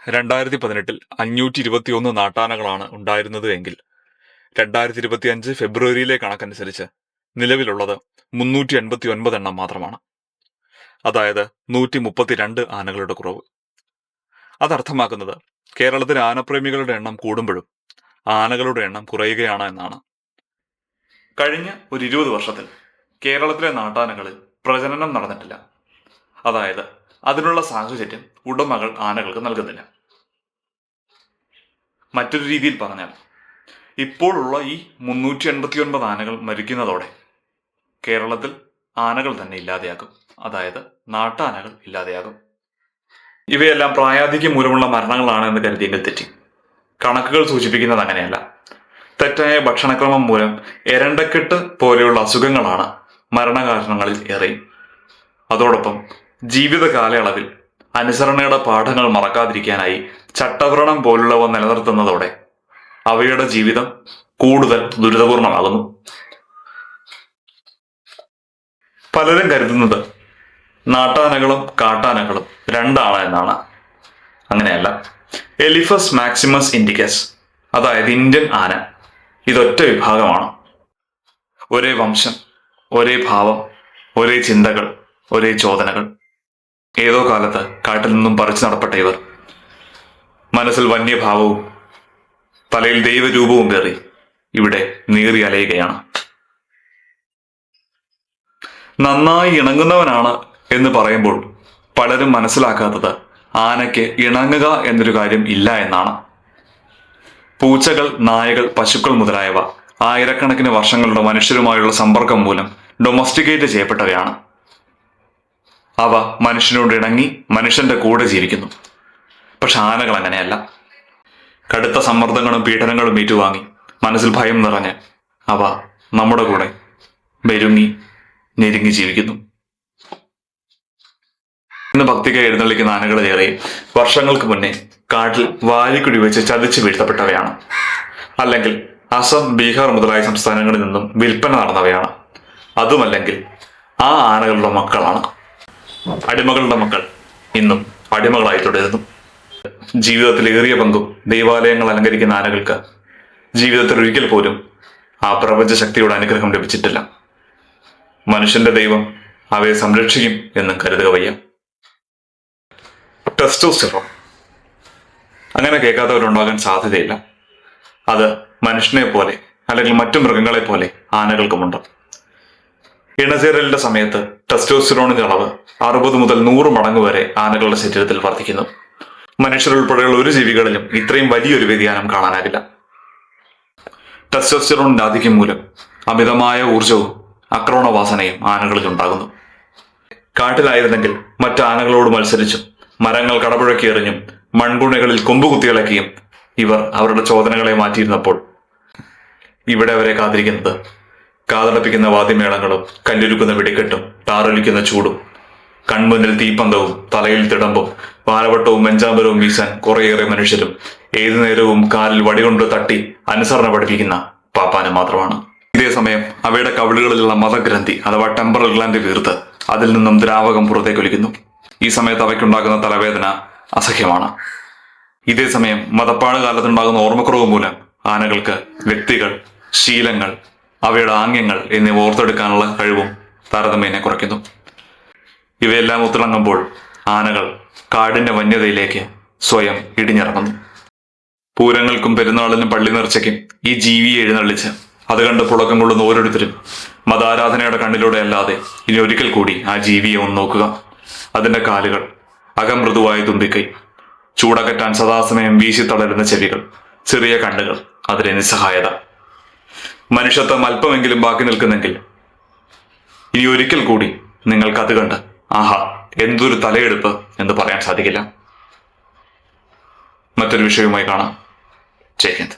2018 521 നാട്ടാനകളാണ് ഉണ്ടായിരുന്നത് എങ്കിൽ 2025 ഫെബ്രുവരിയിലെ കണക്കനുസരിച്ച് നിലവിലുള്ളത് 389 എണ്ണം മാത്രമാണ്. അതായത് 132 ആനകളുടെ കുറവ്. അതർത്ഥമാക്കുന്നത് കേരളത്തിലെ ആനപ്രേമികളുടെ എണ്ണം കൂടുമ്പോഴും ആനകളുടെ എണ്ണം കുറയുകയാണ് എന്നാണ്. കഴിഞ്ഞ ഒരു 20 വർഷത്തിൽ കേരളത്തിലെ നാട്ടാനകളിൽ പ്രജനനം നടന്നിട്ടില്ല. അതായത് അതിനുള്ള സാഹചര്യം ഉടമകൾ ആനകൾക്ക് നൽകുന്നില്ല. മറ്റൊരു രീതിയിൽ പറഞ്ഞാൽ, ഇപ്പോഴുള്ള ഈ 389 ആനകൾ മരിക്കുന്നതോടെ കേരളത്തിൽ ആനകൾ തന്നെ ഇല്ലാതെയാകും. അതായത് നാട്ടാനകൾ ഇല്ലാതെയാകും. ഇവയെല്ലാം പ്രായാധിക്യം മൂലമുള്ള മരണങ്ങളാണ് എന്ന് കരുതിയെങ്കിൽ തെറ്റി. കണക്കുകൾ സൂചിപ്പിക്കുന്നത് അങ്ങനെയല്ല. തെറ്റായ ഭക്ഷണക്രമം മൂലം എരണ്ടക്കെട്ട് പോലെയുള്ള അസുഖങ്ങളാണ് മരണകാരണങ്ങളിൽ ഏറെയും. അതോടൊപ്പം ജീവിത കാലയളവിൽ അനുസരണയുടെ പാഠങ്ങൾ മറക്കാതിരിക്കാനായി ചട്ടവ്രണം പോലുള്ളവ നിലനിർത്തുന്നതോടെ അവയുടെ ജീവിതം കൂടുതൽ ദുരിതപൂർണമാകുന്നു. പലരും കരുതുന്നത് നാട്ടാനകളും കാട്ടാനകളും രണ്ടാണ് എന്നാണ്. അങ്ങനെയല്ല. എലിഫസ് മാക്സിമസ് ഇൻഡിക്കസ്, അതായത് ഇന്ത്യൻ ആന, ഇതൊറ്റ വിഭാഗമാണ്. ഒരേ വംശം, ഒരേ ഭാവം, ഒരേ ചിന്തകൾ, ഒരേ ചോദനകൾ. ഏതോ കാലത്ത് കാട്ടിൽ നിന്നും പറിച്ചു നടപ്പെട്ട ഇവർ മനസ്സിൽ വന്യഭാവവും തലയിൽ ദൈവരൂപവും പേറി ഇവിടെ നീറി അലയുകയാണ്. നന്നായി ഇണങ്ങുന്നവനാണ് എന്ന് പറയുമ്പോൾ പലരും മനസ്സിലാക്കാത്തത് ആനയ്ക്ക് ഇണങ്ങുക എന്നൊരു കാര്യം ഇല്ല എന്നാണ്. പൂച്ചകൾ, നായകൾ, പശുക്കൾ മുതലായവ ആയിരക്കണക്കിന് വർഷങ്ങളുടെ മനുഷ്യരുമായുള്ള സമ്പർക്കം മൂലം ഡൊമസ്റ്റിക്കേറ്റ് ചെയ്യപ്പെട്ടവയാണ്. അവ മനുഷ്യനോട് ഇണങ്ങി മനുഷ്യന്റെ കൂടെ ജീവിക്കുന്നു. പക്ഷെ ആനകൾ അങ്ങനെയല്ല. കടുത്ത സമ്മർദ്ദങ്ങളും പീഡനങ്ങളും ഏറ്റുവാങ്ങി മനസ്സിൽ ഭയം നിറഞ്ഞ് അവ നമ്മുടെ കൂടെ മെരുങ്ങി ഞെരുങ്ങി ജീവിക്കുന്നു. ഇന്ന് ഭക്തിക്ക് എഴുന്നള്ളിക്കുന്ന ആനകളേറെ വർഷങ്ങൾക്ക് മുന്നേ കാട്ടിൽ വാരിക്കുടി വെച്ച് ചതിച്ചു വീഴ്ത്തപ്പെട്ടവയാണ്. അല്ലെങ്കിൽ അസം, ബീഹാർ മുതലായ സംസ്ഥാനങ്ങളിൽ നിന്നും വിൽപ്പന നടന്നവയാണ്. അതുമല്ലെങ്കിൽ ആ ആനകളുടെ മക്കളാണ്. അടിമകളുടെ മക്കൾ ഇന്നും അടിമകളായി തുടരുന്നു. ജീവിതത്തിൽ ഏറിയ പങ്കും ദൈവാലയങ്ങൾ അലങ്കരിക്കുന്ന ആനകൾക്ക് ജീവിതത്തിൽ ഒരിക്കൽ പോലും ആ പ്രപഞ്ച ശക്തിയുടെ അനുഗ്രഹം ലഭിച്ചിട്ടില്ല. മനുഷ്യന്റെ ദൈവം അവയെ സംരക്ഷിക്കും എന്നും കരുതുക വയ്യ. ടെസ്റ്റോസ്റ്റെറോൺ അങ്ങനെ കേൾക്കാത്തവരുണ്ടാകാൻ സാധ്യതയില്ല. അത് മനുഷ്യനെ പോലെ അല്ലെങ്കിൽ മറ്റു മൃഗങ്ങളെ പോലെ ആനകൾക്കുമുണ്ട്. ഇണചേരലിന്റെ സമയത്ത് ടെസ്റ്റോസ്റ്റെറോണിന്റെ അളവ് 60 മുതൽ 100 മടങ്ങ് വരെ ആനകളുടെ ശരീരത്തിൽ വർദ്ധിക്കുന്നു. മനുഷ്യരുൾപ്പെടെയുള്ള ഒരു ജീവികളിലും ഇത്രയും വലിയൊരു വ്യതിയാനം കാണാനാകില്ല. ടെസ്റ്റോസ്റ്റെറോണിന്റെ ആധിക്യം മൂലം അമിതമായ ഊർജവും ആക്രമണവാസനയും ആനകളിൽ ഉണ്ടാകുന്നു. കാട്ടിലായിരുന്നെങ്കിൽ മറ്റു ആനകളോട് മത്സരിച്ചും മരങ്ങൾ കടപുഴക്കി എറിഞ്ഞും മൺകുണകളിൽ കൊമ്പുകുത്തിയിളക്കിയും ഇവർ അവരുടെ ചോദനകളെ മാറ്റിയിരുന്നപ്പോൾ ഇവിടെ അവരെ കാത്തിരിക്കുന്നത് കാതടപ്പിക്കുന്ന വാദ്യമേളങ്ങളും കല്ലുരുക്കുന്ന വെടിക്കെട്ടും താറൊലിക്കുന്ന ചൂടും കൺമുന്നിൽ തീപ്പന്തവും തലയിൽ തിടമ്പും പാലവട്ടവും വെഞ്ചാമ്പരവും വീശാൻ കുറേയേറെ മനുഷ്യരും ഏതു നേരവും കാലിൽ വടികൊണ്ട് തട്ടി അനുസരണ പഠിപ്പിക്കുന്ന പാപ്പാനും മാത്രമാണ്. ഇതേ സമയം അവയുടെ കവിളുകളിലുള്ള മതഗ്രന്ഥി അഥവാ ടെമ്പറൽ ഗ്ലാൻഡ് വീർത്ത് അതിൽ നിന്നും ദ്രാവകം പുറത്തേക്കൊലിക്കുന്നു. ഈ സമയത്ത് അവയ്ക്കുണ്ടാകുന്ന തലവേദന അസഹ്യമാണ്. ഇതേ സമയം മതപ്പാട് കാലത്തുണ്ടാകുന്ന ഓർമ്മക്കുറവ് മൂലം ആനകൾക്ക് വ്യക്തികൾ, ശീലങ്ങൾ, അവയുടെ ആംഗ്യങ്ങൾ എന്നിവ ഓർത്തെടുക്കാനുള്ള കഴിവും താരതമ്യേന കുറയ്ക്കുന്നു. ഇവയെല്ലാം ഒത്തിണങ്ങുമ്പോൾ ആനകൾ കാടിന്റെ വന്യതയിലേക്ക് സ്വയം ഇടിഞ്ഞിറങ്ങുന്നു. പൂരങ്ങൾക്കും പെരുന്നാളിനും പള്ളി നേർച്ചയ്ക്കും ഈ ജീവിയെ എഴുന്നള്ളിച്ച് അത് കണ്ട് പുളക്കം കൊള്ളുന്ന ഓരോരുത്തരും മതാരാധനയുടെ കണ്ണിലൂടെ അല്ലാതെ ഇനി ഒരിക്കൽ കൂടി ആ ജീവിയെ ഒന്ന് നോക്കുക. അതിന്റെ കാലുകൾ, അകമൃദുവായ തുമ്പിക്കൈ, ചൂടകറ്റാൻ സദാസമയം വീശി തളരുന്ന ചെവികൾ, ചെറിയ കണ്ണുകൾ, അതിലെ നിസ്സഹായത. മനുഷ്യത്വം അല്പമെങ്കിലും ബാക്കി നിൽക്കുന്നെങ്കിൽ ഇനി ഒരിക്കൽ കൂടി നിങ്ങൾക്ക് അത് കണ്ട് ആഹാ എന്തൊരു തലയെടുപ്പ് എന്ന് പറയാൻ സാധിക്കില്ല. മറ്റൊരു വിഷയവുമായി കാണാം. ജയ് ഹിന്ദ്.